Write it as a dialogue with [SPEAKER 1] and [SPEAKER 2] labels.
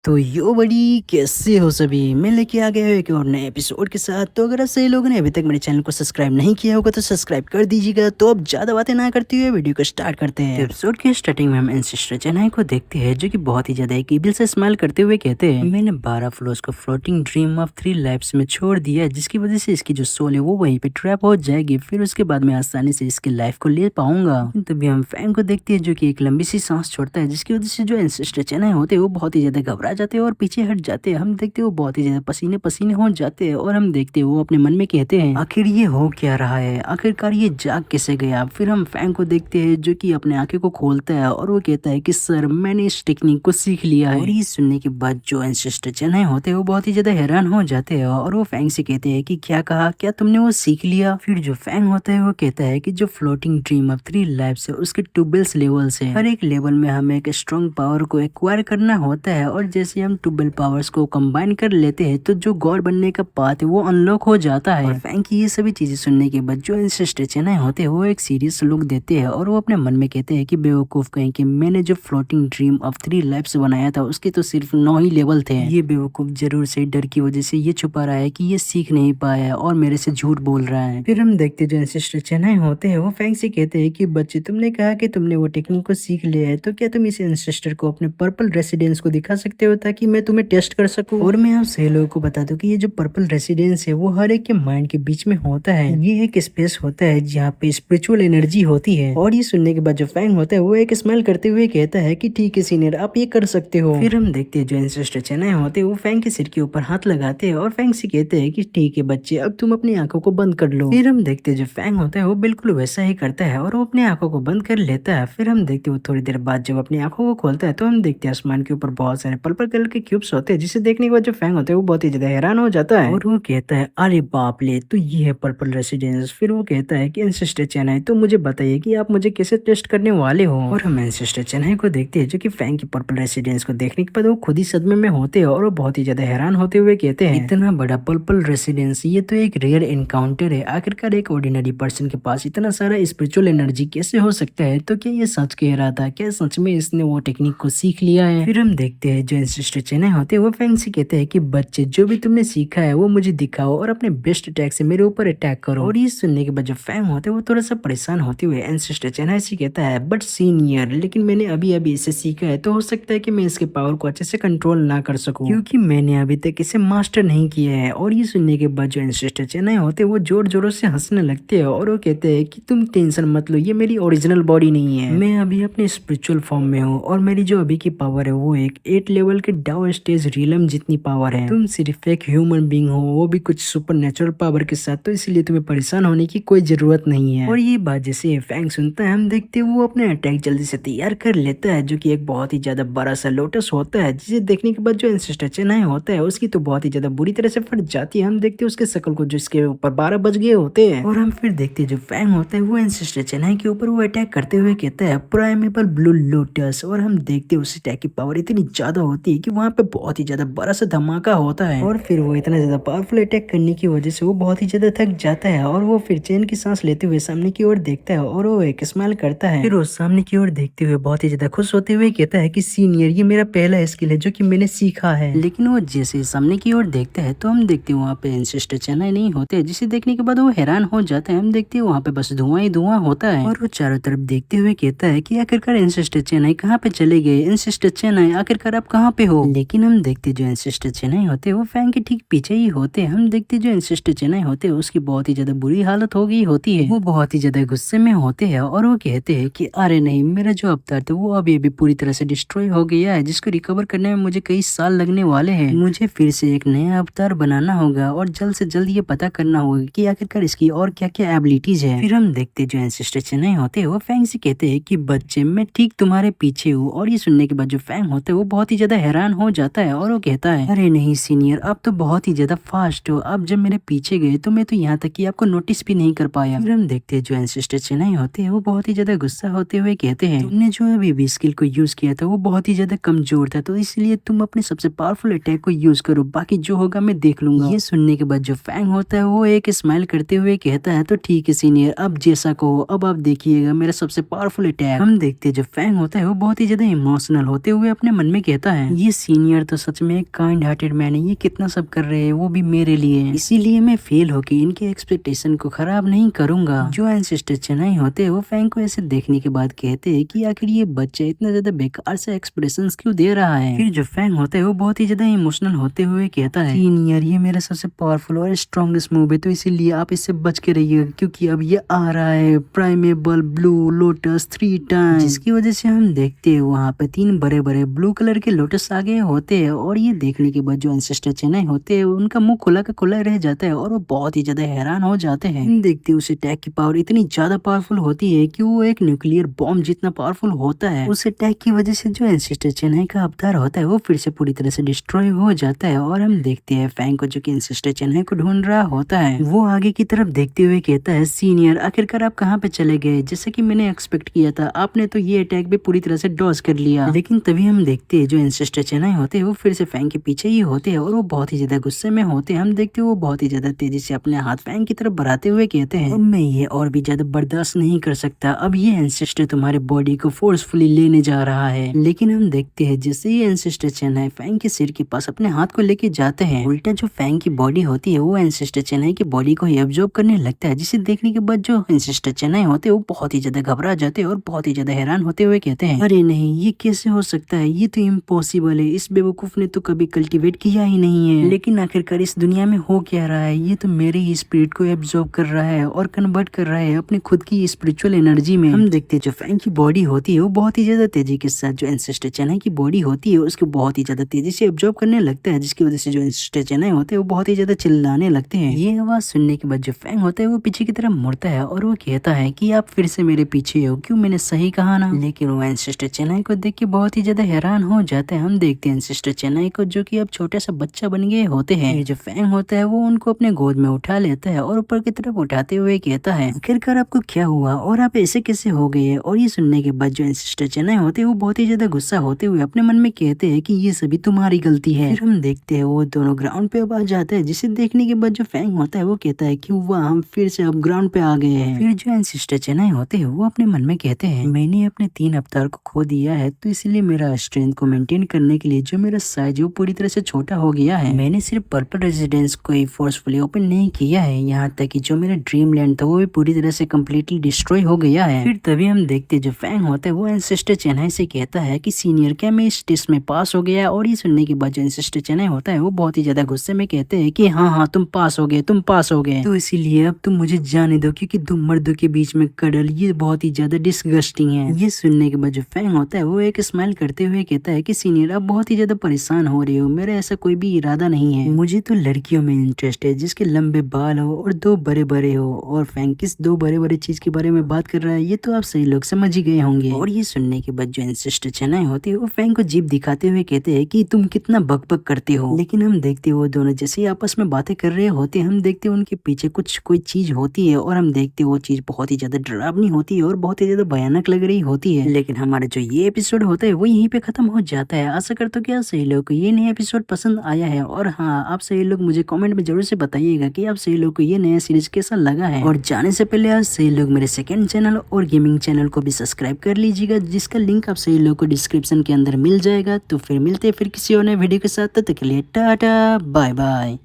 [SPEAKER 1] तो यो बड़ी कैसे हो सभी, मैं लेके आ गया हूँ एक और नए एपिसोड के साथ। तो अगर आप सही लोगों ने अभी तक मेरे चैनल को सब्सक्राइब नहीं किया होगा तो सब्सक्राइब कर दीजिएगा। तो अब ज्यादा बातें ना करते हुए वीडियो को स्टार्ट करते हैं। एपिसोड के स्टार्टिंग में हम एंसेस्टर चेन्नई को देखते हैं जो कि बहुत ही ज्यादा एक ईविल से स्माइल करते हुए कहते हैं, मैंने 12 फ्लोर्स को फ्लोटिंग ड्रीम ऑफ 3 लाइफ्स में छोड़ दिया जिसकी वजह से इसकी जो सोल है वो वहीं पे ट्रैप हो जाएगी। फिर उसके बाद मैं आसानी से इसकी लाइफ को ले पाऊंगा। तभी हम फैंग को देखते हैं जो कि एक लंबी सी सांस छोड़ता है जिसकी वजह से जो एंसेस्टर चेन्नई होते हैं वो बहुत ही ज्यादा घबरा जाते हैं और पीछे हट जाते हैं। हम देखते हैं वो बहुत ही ज्यादा पसीने पसीने हो जाते हैं और हम देखते हैं वो अपने मन में कहते हैं, आखिर ये हो क्या रहा है, आखिरकार ये जाग कैसे गया। फिर हम फैंग को देखते हैं जो कि अपने आंखें को खोलता है और वो कहता है कि सर मैंने इस टेक्निक को सीख लिया है। और ये सुनने के बाद जो एंसेस्टर चेन्नई होते हैं वो बहुत ही ज्यादा हैरान हो जाते हैं और वो फैंग से कहते हैं कि क्या कहा, क्या तुमने वो सीख लिया। फिर जो फैंग होता है वो कहता है कि जो फ्लोटिंग ड्रीम ऑफ 3 लाइफ्स है उसके 12 लेवल्स है। हर एक लेवल में हमें एक स्ट्रॉन्ग पावर को एक्वायर करना होता है और जैसे हम 12 पावर्स को कंबाइन कर लेते हैं तो जो गॉड बनने का पाथ है वो अनलॉक हो जाता है। और फैंग की ये सभी चीजें सुनने के बाद जो एंसेस्टर चेन्नई होते हैं वो एक सीरियस लुक देते हैं और वो अपने मन में कहते हैं कि बेवकूफ कहें कि मैंने जो फ्लोटिंग ड्रीम ऑफ 3 लाइफ्स बनाया था उसके तो सिर्फ 9 ही लेवल थे। ये बेवकूफ जरूर से डर की वजह से ये छुपा रहा है कि ये सीख नहीं पाया और मेरे से झूठ बोल रहा है। फिर हम देखते जो एंसेस्टर चेन्नई होते हैं वो फैंग से कहते हैं कि बच्चे तुमने कहा कि तुमने वो टेक्निक को सीख लिया है तो क्या तुम इस एंसेस्टर को अपने पर्पल रेसिडेंस को दिखा सकते हो ताकि मैं तुम्हें टेस्ट कर सकूं। और मैं आप सही लोगों को बता दूं कि ये जो पर्पल रेसिडेंस है वो हर एक के माइंड के बीच में होता है। ये एक स्पेस होता है जहाँ पे स्पिरिचुअल एनर्जी होती है। और ये सुनने के बाद जो फैंग होता है वो एक स्माइल करते हुए कहता है कि ठीक है सीनियर, आप ये कर सकते हो। फिर हम देखते हैं जो एंसेस्टर चेन्नई होते हैं वो फैंग के सिर के ऊपर हाथ लगाते हैं और फैंग से कहते हैं कि ठीक है बच्चे, अब तुम अपनी आंखों को बंद कर लो। फिर हम देखते हैं जो फैंग होता है वो बिल्कुल वैसा ही करता है और वो अपनी आंखों को बंद कर लेता है। फिर हम देखते हैं वो थोड़ी देर बाद जब अपनी आंखों को खोलता है तो हम देखते हैं आसमान के ऊपर बहुत सारे पर्पल कलर के क्यूब्स होते हैं जिसे देखने के बाद जो फैंग होते हैं वो बहुत ही ज्यादा हैरान हो जाता है और वो कहता है, अरे बाप ले, तो ये है पर्पल रेसिडेंस। फिर वो कहता है कि एंसेस्टर चेन्नई तो मुझे बताइए कि आप मुझे कैसे टेस्ट करने वाले हो। और हम एंसेस्टर चेन्नई को देखते हैं जो कि फैंग की पर्पल रेसिडेंस को देखने के बाद वो खुद ही सदमे में होते हैं और वो बहुत ही ज्यादा हैरान होते हुए कहते हैं, इतना बड़ा पर्पल रेसिडेंस, ये तो एक रेयर एनकाउंटर है। आखिरकार एक ऑर्डिनरी पर्सन के पास इतना सारा स्पिरिचुअल एनर्जी कैसे हो सकता है। तो क्या ये सच कह रहा था, क्या सच में इसने वो टेक्निक को सीख लिया है। फिर हम देखते हैं जो एंसेस्टर चेन्नई होते हैं वो फैंग से कहते हैं कि बच्चे जो भी तुमने सीखा है वो मुझे दिखाओ और अपने बेस्ट अटैक से मेरे ऊपर अटैक करो। और ये सुनने के बाद जो फैंग होते हैं वो थोड़ा सा परेशान होते हुए एंसेस्टर चेन्नई से कहता है, बट सीनियर, लेकिन मैंने अभी अभी इसे सीखा है तो हो सकता है कि मैं इसके पावर को अच्छे से कंट्रोल ना कर सकूं क्योंकि मैंने अभी तक इसे मास्टर नहीं किया है। और ये सुनने के बाद जो एंसेस्टर चेन्नई होते हैं वो जोर जोरों से हंसने लगते हैं और वो कहते हैं कि तुम टेंशन मत लो, ये मेरी ओरिजिनल बॉडी नहीं है, मैं अभी अपने स्पिरिचुअल फॉर्म में हूँ और मेरी जो अभी की पावर है वो एक 8 लेवल के डाउ स्टेज रियलम जितनी पावर है। तुम सिर्फ एक ह्यूमन बीइंग हो, वो भी कुछ सुपर नेचुरल पावर के साथ, तो इसलिए तुम्हें परेशान होने की कोई जरूरत नहीं है। और ये बात जैसे फैंग सुनता है हम देखते हैं वो अपने अटैक जल्दी से तैयार कर लेता है जो कि एक बहुत ही ज्यादा बड़ा सा लोटस होता है जिसे देखने के बाद जो एंसेस्टर चेन्नई होता है उसकी तो बहुत ही ज्यादा बुरी तरह से फट जाती है। हम देखते हैं उसके शकल को जिसके ऊपर 12 बज गए होते हैं। और हम फिर देखते हैं जो फैंग होता है वो एंसेस्टर चेन्नई के ऊपर वो अटैक करते हुए कहता है, प्राइमेबल ब्लू लोटस। और हम देखते हैं उस अटैक की पावर इतनी ज्यादा होती है कि वहां पे बहुत ही ज्यादा बड़ा सा धमाका होता है और फिर वो इतना ज्यादा पावरफुल अटैक करने की वजह से वो बहुत ही ज्यादा थक जाता है और वो फिर चैन की सांस लेते हुए सामने की ओर देखता है और वो एक स्माइल करता है। फिर वो सामने की ओर देखते हुए बहुत ही ज्यादा खुश होते हुए कहता है कि सीनियर, ये मेरा पहला स्किल है जो कि मैंने सीखा है। लेकिन वो जैसे सामने की ओर देखता है तो हम देखते हैं वहाँ पे एंसेस्टर चेन्नई नहीं होते जिसे देखने के बाद वो हैरान हो जाता है। हम देखते हैं वहाँ पे बस धुआं ही धुआं होता है और वो चारों तरफ देखते हुए कहता है कि आखिरकार एंसेस्टर चेन्नई कहाँ पे चले गए, एंसेस्टर चेन्नई आखिरकार आप कहाँ पे हो। लेकिन हम देखते जो एंसेस्टर चेन्नई होते हैं वो फैंग के ठीक पीछे ही होते हैं। हम देखते जो एंसेस्टर चेन्नई होते हैं उसकी बहुत ही ज्यादा बुरी हालत हो गई होती है, वो बहुत ही ज्यादा गुस्से में होते हैं और वो कहते हैं कि अरे नहीं, मेरा जो अवतार था वो अभी अभी पूरी तरह से डिस्ट्रॉय हो गया है जिसको रिकवर करने में मुझे कई साल लगने वाले हैं। मुझे फिर से एक नया अवतार बनाना होगा और जल्द से जल्द ये पता करना होगा कि आखिरकार इसकी और क्या क्या एबिलिटीज है। फिर हम देखते जो एंसेस्टर चेन्नई होते हैं वो फैंग से कहते हैं कि बच्चे, मैं ठीक तुम्हारे पीछे हूँ। और ये सुनने के बाद जो फैंग होते हैं वो बहुत ही ज्यादा हैरान हो जाता है और वो कहता है, अरे नहीं सीनियर, आप तो बहुत ही ज्यादा फास्ट हो, आप जब मेरे पीछे गए तो मैं तो यहाँ तक कि आपको नोटिस भी नहीं कर पाया। फिर हम देखते हैं जो एंसेस्टर चेन्नई होते हैं वो बहुत ही ज्यादा गुस्सा होते हुए कहते हैं, तुमने जो अभी भी स्किल को यूज किया था वो बहुत ही ज्यादा कमजोर था, तो इसलिए तुम अपने सबसे पावरफुल अटैक को यूज करो, बाकी जो होगा मैं देख लूंगा। ये सुनने के बाद जो फैंग होता है वो एक स्माइल करते हुए कहता है, तो ठीक है सीनियर, अब जैसा कहो, अब आप देखिएगा मेरा सबसे पावरफुल अटैक। हम देखते हैं जो फैंग होता है वो बहुत ही ज्यादा इमोशनल होते हुए अपने मन में कहता है, ये सीनियर तो सच में एक काइंड हार्टेड मैन है, ये कितना सब कर रहे हैं वो भी मेरे लिए, इसीलिए मैं फेल होके इनके एक्सपेक्टेशन को खराब नहीं करूंगा। जो एंसेस्टर चेन्नई होते वो फैंग को ऐसे देखने के बाद कहते हैं कि आखिर ये बच्चा इतना ज्यादा बेकार से एक्सप्रेशन क्यों दे रहा है। फिर जो फैंग होता है वो बहुत ही ज्यादा इमोशनल होते हुए कहता है सीनियर ये मेरा सबसे पावरफुल और स्ट्रॉन्गेस्ट मूव है, तो इसीलिए आप इससे बच के रहिएगा क्योंकि अब ये आ रहा है प्राइमेबल ब्लू लोटस 3 टाइम, जिसकी वजह से हम देखते हैं वहाँ पे 3 बड़े बड़े ब्लू कलर के लोटस आगे होते हैं। और ये देखने के बाद जो एंसेस्टर चेन्नई होते हैं उनका मुंह खुला का खुला रह जाता है और वो बहुत ही ज्यादा हैरान हो जाते हैं। देखते हैं उस अटैक की पावर इतनी ज्यादा पावरफुल होती है कि वो एक न्यूक्लियर बॉम्ब जितना पावरफुल होता है। उस अटैक की वजह से जो एंसेस्टर चेन्नई का अवतार होता है वो फिर से पूरी तरह से डिस्ट्रॉय हो जाता है। और हम देखते हैं फैंग को जो कि एंसेस्टर चेन्नई को ढूंढ रहा होता है वो आगे की तरफ देखते हुए कहता है सीनियर आखिरकार आप कहाँ पे चले गए, जैसे कि मैंने एक्सपेक्ट किया था आपने तो ये अटैक भी पूरी तरह से डॉज कर लिया। लेकिन तभी हम देखते हैं जो एंसेस्टर चेन्नई होते हैं वो फिर से फैंग के पीछे ही होते हैं और वो बहुत ही ज्यादा गुस्से में होते हैं। हम देखते हैं वो बहुत ही ज्यादा तेजी से अपने हाथ फैंग की तरफ बढ़ाते हुए कहते हैं मैं ये और भी ज्यादा बर्दाश्त नहीं कर सकता, अब ये एंसेस्टर तुम्हारे बॉडी को फोर्सफुली लेने जा रहा है। लेकिन हम देखते हैं जैसे ही एंसेस्टर चेन्नई फैंग के सिर के पास अपने हाथ को लेके जाते हैं उल्टा जो फैंग की बॉडी होती है वो एंसेस्टर चेन्नई की बॉडी को ही एब्जॉर्ब करने लगता है, जिसे देखने के बाद जो एंसेस्टर चेन्नई होते हैं वो बहुत ही ज्यादा घबरा जाते हैं और बहुत ही ज्यादा हैरान होते हुए कहते हैं अरे नहीं ये कैसे हो सकता है, ये तो इम्पॉसिबल है, इस बेवकूफ ने तो कभी कल्टीवेट किया ही नहीं है। लेकिन आखिरकार इस दुनिया में हो क्या रहा है, ये तो मेरे ही स्पिरिट को एब्जॉर्ब कर रहा है और कन्वर्ट कर रहा है अपनी खुद की स्पिरिचुअल एनर्जी में। हम देखते हैं जो फैंग की बॉडी होती है वो बहुत ही ज्यादा तेजी के साथ जो एंसेस्टर चेन्नई की बॉडी होती है उसको बहुत ही ज्यादा तेजी से एब्जॉर्ब करने लगता है, जिसकी वजह से जो एंसेस्टर चेन्नई होते हैं वो बहुत ही ज्यादा चिल्लाने लगते हैं। ये आवाज सुनने के बाद जो फैंग होता है वो पीछे की तरफ मुड़ता है और वो कहता है कि आप फिर से मेरे पीछे हो, क्यों मैंने सही कहा ना। लेकिन वो एंसेस्टर चेन्नई को देख के बहुत ही ज्यादा हैरान हो जाता है। हम देखते हैं एंसेस्टर चेन्नई को जो कि अब छोटा सा बच्चा बन गए होते हैं। जो फैंग होता है वो उनको अपने गोद में उठा लेता है और ऊपर की तरफ उठाते हुए कहता है आखिरकार आपको क्या हुआ और आप ऐसे कैसे हो गए। और ये सुनने के बाद जो एंसेस्टर चेन्नई होते हैं वो बहुत ही ज्यादा गुस्सा होते हुए अपने मन में कहते हैं कि ये सभी तुम्हारी गलती है। फिर हम देखते हैं वो दोनों ग्राउंड पे अब आ जाते हैं, जिसे देखने के बाद जो फैंग होता है वो कहता है कि वाह हम फिर से अब ग्राउंड पे आ गए हैं। फिर जो एंसेस्टर चेन्नई होते हैं वो अपने मन में कहते हैं मैंने अपने 3 अवतार को खो दिया है, तो इसलिए मेरा स्ट्रेंथ को मेंटेन करने के लिए जो मेरा साइज वो पूरी तरह से छोटा हो गया है। मैंने सिर्फ पर्पल रेजिडेंस को ही फोर्सफुली ओपन नहीं किया है, यहाँ तक कि जो मेरा ड्रीम लैंड था वो भी पूरी तरह से कम्प्लीटली डिस्ट्रॉय हो गया है। फिर तभी हम देखते जो फैंग होता है वो एंसेस्टर चेन्नई से कहता है कि सीनियर क्या मैं इस टेस्ट में पास हो गया। और ये सुनने के बाद जो एंसेस्टर चेन्नई होता है वो बहुत ही ज्यादा गुस्से में कहते हैं कि हाँ हाँ तुम पास हो गए, तुम पास हो गए, तो इसीलिए अब तुम मुझे जाने दो क्योंकि तुम मर्दों के बीच में कडल ये बहुत ही ज्यादा डिस्गस्टिंग है। ये सुनने के बाद जो फैंग होता है वो एक स्माइल करते हुए कहता है कि सीनियर आप बहुत ही ज्यादा परेशान हो रहे हो, मेरा ऐसा कोई भी इरादा नहीं है, मुझे तो लड़कियों में इंटरेस्ट है जिसके लंबे बाल हो और 2 बड़े बड़े हो। और फैंग किस 2 बड़े बड़े चीज के बारे में बात कर रहा है ये तो आप सही लोग समझ ही गए होंगे। और ये सुनने के बाद जो एंसेस्टर चेन्नई होती है वो फैंग को जीभ दिखाते हुए कहते हैं कि तुम कितना बकबक करते हो। लेकिन हम देखते वो दोनों जैसे ही आपस में बातें कर रहे होते हैं हम देखते उनके पीछे कुछ कोई चीज होती है और हम देखते वो चीज बहुत ही ज्यादा डरावनी होती है और बहुत ही ज्यादा भयानक लग रही होती है। लेकिन हमारा जो ये एपिसोड होता है वो यहीं पे खत्म हो जाता है। आशा करता हूँ कि आप सही लोग को ये नया एपिसोड पसंद आया है। और हाँ आप सही लोग मुझे कमेंट में जरूर से बताइएगा कि आप सही लोग को ये नया सीरीज कैसा लगा है। और जाने से पहले आप सही लोग मेरे सेकंड चैनल और गेमिंग चैनल को भी सब्सक्राइब कर लीजिएगा, जिसका लिंक आप सही लोग को डिस्क्रिप्शन के अंदर मिल जाएगा। तो फिर मिलते हैं फिर किसी और नए वीडियो के साथ, तब तक के लिए टाटा बाय बाय।